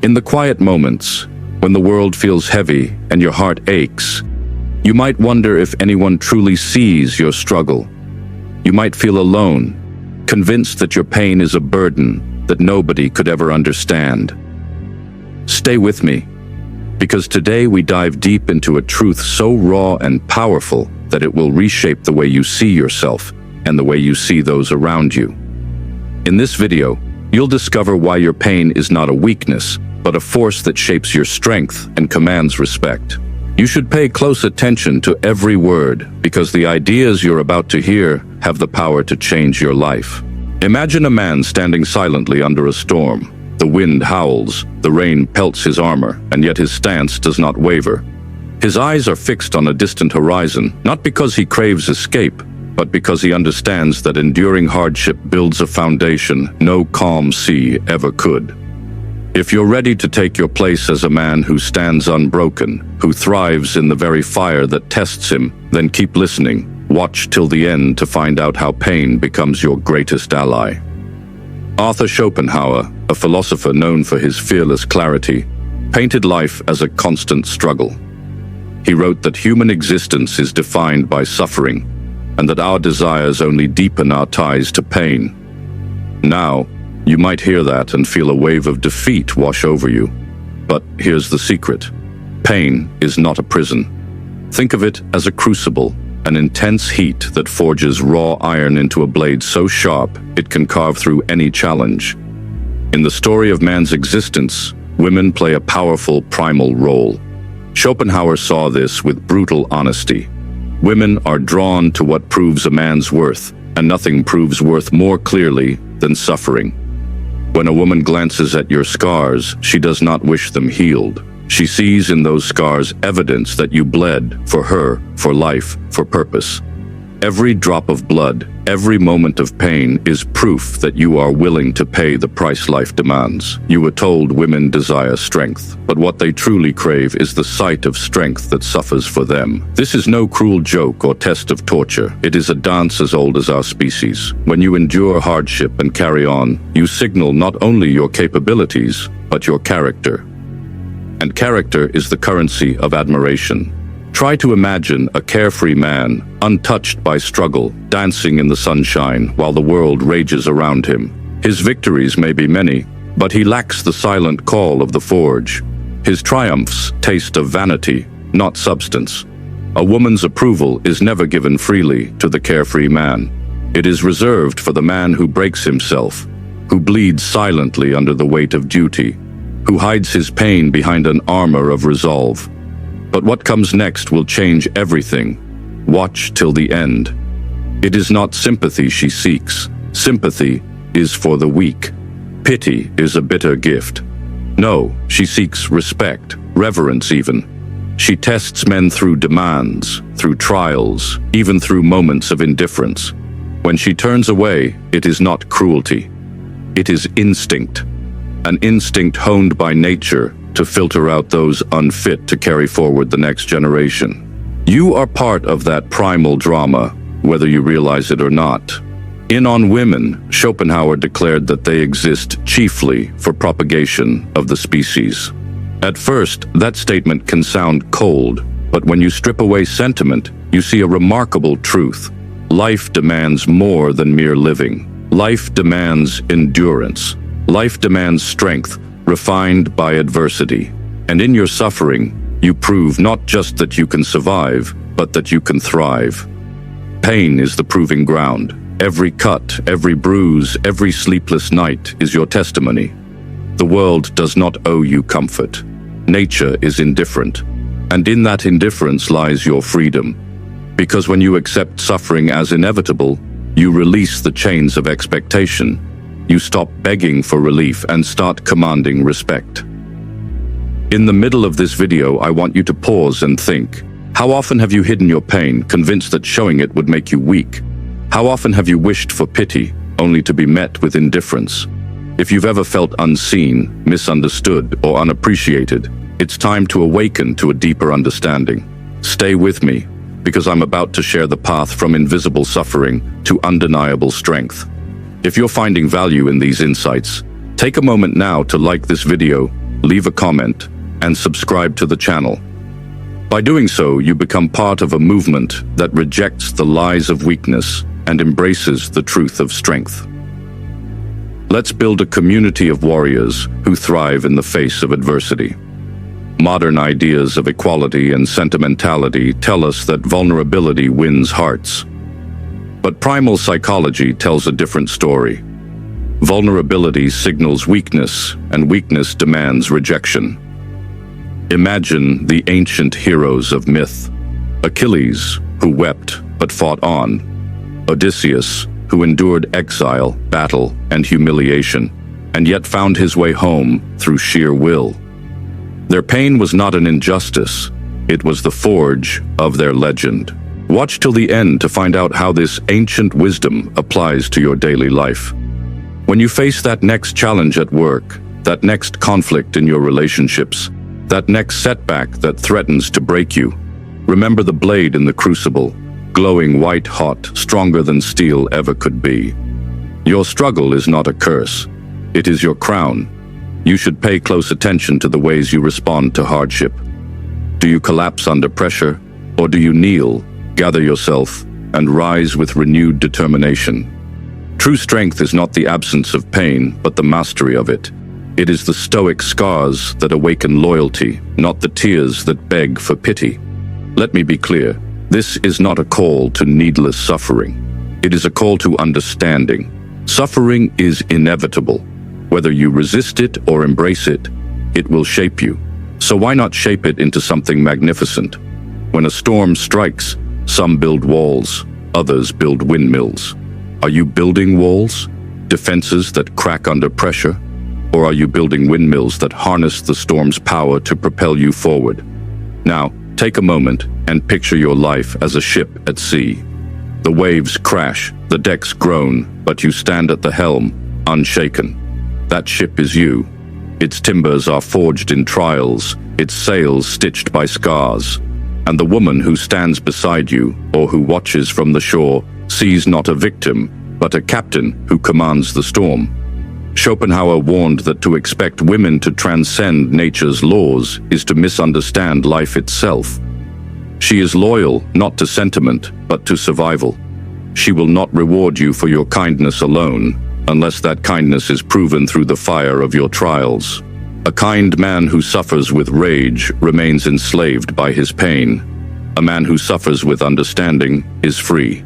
In the quiet moments, when the world feels heavy and your heart aches, you might wonder if anyone truly sees your struggle. You might feel alone, convinced that your pain is a burden that nobody could ever understand. Stay with me, because today we dive deep into a truth so raw and powerful that it will reshape the way you see yourself and the way you see those around you. In this video, you'll discover why your pain is not a weakness, but a force that shapes your strength and commands respect. You should pay close attention to every word, because the ideas you're about to hear have the power to change your life. Imagine a man standing silently under a storm. The wind howls, the rain pelts his armor, and yet his stance does not waver. His eyes are fixed on a distant horizon, not because he craves escape, but because he understands that enduring hardship builds a foundation no calm sea ever could. If you're ready to take your place as a man who stands unbroken, who thrives in the very fire that tests him, then keep listening. Watch till the end to find out how pain becomes your greatest ally. Arthur Schopenhauer, a philosopher known for his fearless clarity, painted life as a constant struggle. He wrote that human existence is defined by suffering, and that our desires only deepen our ties to pain. Now, you might hear that and feel a wave of defeat wash over you. But here's the secret. Pain is not a prison. Think of it as a crucible, an intense heat that forges raw iron into a blade so sharp it can carve through any challenge. In the story of man's existence, women play a powerful primal role. Schopenhauer saw this with brutal honesty. Women are drawn to what proves a man's worth, and nothing proves worth more clearly than suffering. When a woman glances at your scars, she does not wish them healed. She sees in those scars evidence that you bled for her, for life, for purpose. Every drop of blood, every moment of pain is proof that you are willing to pay the price life demands. You were told women desire strength, but what they truly crave is the sight of strength that suffers for them. This is no cruel joke or test of torture. It is a dance as old as our species. When you endure hardship and carry on, you signal not only your capabilities, but your character. And character is the currency of admiration. Try to imagine a carefree man, untouched by struggle, dancing in the sunshine while the world rages around him. His victories may be many, but he lacks the silent call of the forge. His triumphs taste of vanity, not substance. A woman's approval is never given freely to the carefree man. It is reserved for the man who breaks himself, who bleeds silently under the weight of duty, who hides his pain behind an armor of resolve. But what comes next will change everything. Watch till the end. It is not sympathy she seeks. Sympathy is for the weak. Pity is a bitter gift. No, she seeks respect, reverence even. She tests men through demands, through trials, even through moments of indifference. When she turns away, it is not cruelty. It is instinct. An instinct honed by nature to filter out those unfit to carry forward the next generation. You are part of that primal drama, whether you realize it or not. In On Women, Schopenhauer declared that they exist chiefly for propagation of the species. At first, that statement can sound cold, but when you strip away sentiment, you see a remarkable truth. Life demands more than mere living. Life demands endurance. Life demands strength, refined by adversity. And in your suffering, you prove not just that you can survive, but that you can thrive. Pain is the proving ground. Every cut, every bruise, every sleepless night is your testimony. The world does not owe you comfort. Nature is indifferent. And in that indifference lies your freedom. Because when you accept suffering as inevitable, you release the chains of expectation. You stop begging for relief and start commanding respect. In the middle of this video, I want you to pause and think. How often have you hidden your pain, convinced that showing it would make you weak? How often have you wished for pity, only to be met with indifference? If you've ever felt unseen, misunderstood, or unappreciated, it's time to awaken to a deeper understanding. Stay with me, because I'm about to share the path from invisible suffering to undeniable strength. If you're finding value in these insights, take a moment now to like this video, leave a comment, and subscribe to the channel. By doing so, you become part of a movement that rejects the lies of weakness and embraces the truth of strength. Let's build a community of warriors who thrive in the face of adversity. Modern ideas of equality and sentimentality tell us that vulnerability wins hearts. But primal psychology tells a different story. Vulnerability signals weakness, and weakness demands rejection. Imagine the ancient heroes of myth. Achilles, who wept but fought on. Odysseus, who endured exile, battle, and humiliation, and yet found his way home through sheer will. Their pain was not an injustice, it was the forge of their legend. Watch till the end to find out how this ancient wisdom applies to your daily life. When you face that next challenge at work, that next conflict in your relationships, that next setback that threatens to break you, remember the blade in the crucible, glowing white hot, stronger than steel ever could be. Your struggle is not a curse, it is your crown. You should pay close attention to the ways you respond to hardship. Do you collapse under pressure, or do you kneel, gather yourself, and rise with renewed determination? True strength is not the absence of pain, but the mastery of it. It is the stoic scars that awaken loyalty, not the tears that beg for pity. Let me be clear, this is not a call to needless suffering. It is a call to understanding. Suffering is inevitable. Whether you resist it or embrace it, it will shape you. So why not shape it into something magnificent? When a storm strikes, some build walls, others build windmills. Are you building walls, defenses that crack under pressure? Or are you building windmills that harness the storm's power to propel you forward? Now, take a moment and picture your life as a ship at sea. The waves crash, the decks groan, but you stand at the helm, unshaken. That ship is you. Its timbers are forged in trials, its sails stitched by scars. And the woman who stands beside you, or who watches from the shore, sees not a victim, but a captain who commands the storm. Schopenhauer warned that to expect women to transcend nature's laws is to misunderstand life itself. She is loyal not to sentiment, but to survival. She will not reward you for your kindness alone, unless that kindness is proven through the fire of your trials. A kind man who suffers with rage remains enslaved by his pain. A man who suffers with understanding is free.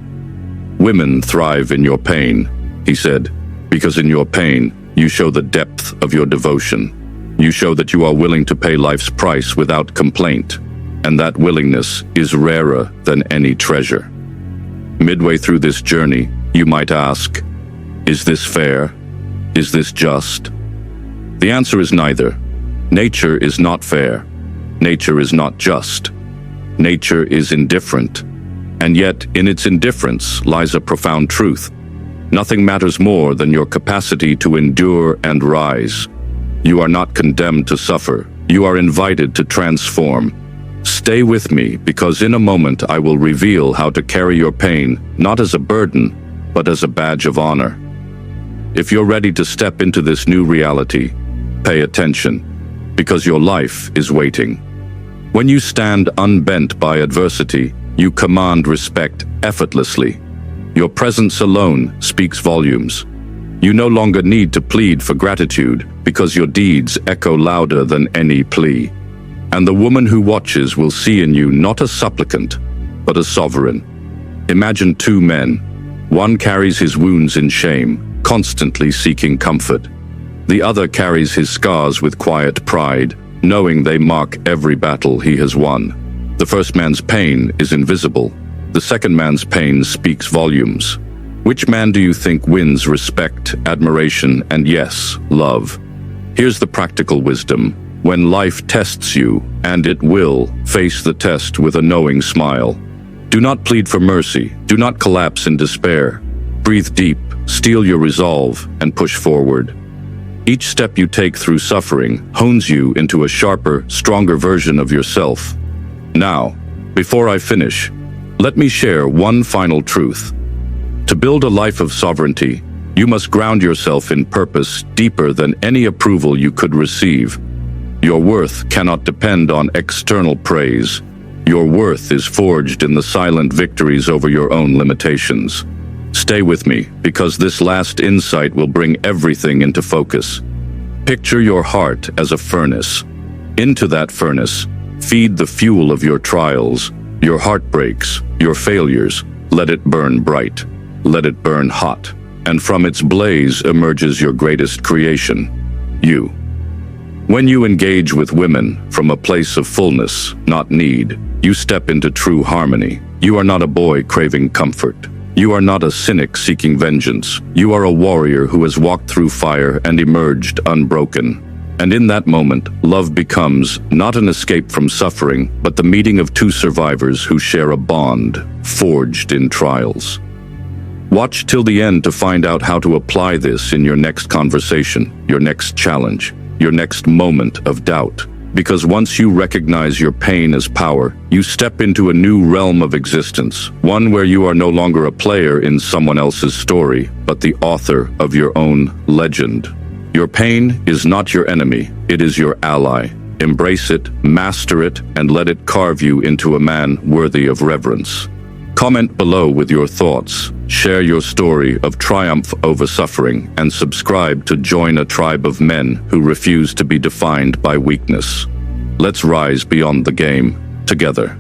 Women thrive in your pain, he said, because in your pain, you show the depth of your devotion. You show that you are willing to pay life's price without complaint, and that willingness is rarer than any treasure. Midway through this journey, you might ask, is this fair? Is this just? The answer is neither. Nature is not fair. Nature is not just. Nature is indifferent. And yet, in its indifference lies a profound truth. Nothing matters more than your capacity to endure and rise. You are not condemned to suffer. You are invited to transform. Stay with me, because in a moment I will reveal how to carry your pain, not as a burden, but as a badge of honor. If you're ready to step into this new reality, pay attention, because your life is waiting. When you stand unbent by adversity, you command respect effortlessly. Your presence alone speaks volumes. You no longer need to plead for gratitude, because your deeds echo louder than any plea. And the woman who watches will see in you not a supplicant, but a sovereign. Imagine two men. One carries his wounds in shame, constantly seeking comfort. The other carries his scars with quiet pride, knowing they mark every battle he has won. The first man's pain is invisible. The second man's pain speaks volumes. Which man do you think wins respect, admiration, and yes, love? Here's the practical wisdom. When life tests you, and it will, face the test with a knowing smile. Do not plead for mercy. Do not collapse in despair. Breathe deep, steel your resolve, and push forward. Each step you take through suffering hones you into a sharper, stronger version of yourself. Now, before I finish, let me share one final truth. To build a life of sovereignty, you must ground yourself in purpose deeper than any approval you could receive. Your worth cannot depend on external praise. Your worth is forged in the silent victories over your own limitations. Stay with me, because this last insight will bring everything into focus. Picture your heart as a furnace. Into that furnace, feed the fuel of your trials, your heartbreaks, your failures. Let it burn bright. Let it burn hot. And from its blaze emerges your greatest creation, you. When you engage with women from a place of fullness, not need, you step into true harmony. You are not a boy craving comfort. You are not a cynic seeking vengeance. You are a warrior who has walked through fire and emerged unbroken. And in that moment, love becomes not an escape from suffering, but the meeting of two survivors who share a bond forged in trials. Watch till the end to find out how to apply this in your next conversation, your next challenge, your next moment of doubt. Because once you recognize your pain as power, you step into a new realm of existence, one where you are no longer a player in someone else's story, but the author of your own legend. Your pain is not your enemy, it is your ally. Embrace it, master it, and let it carve you into a man worthy of reverence. Comment below with your thoughts, share your story of triumph over suffering, and subscribe to join a tribe of men who refuse to be defined by weakness. Let's rise beyond the game, together.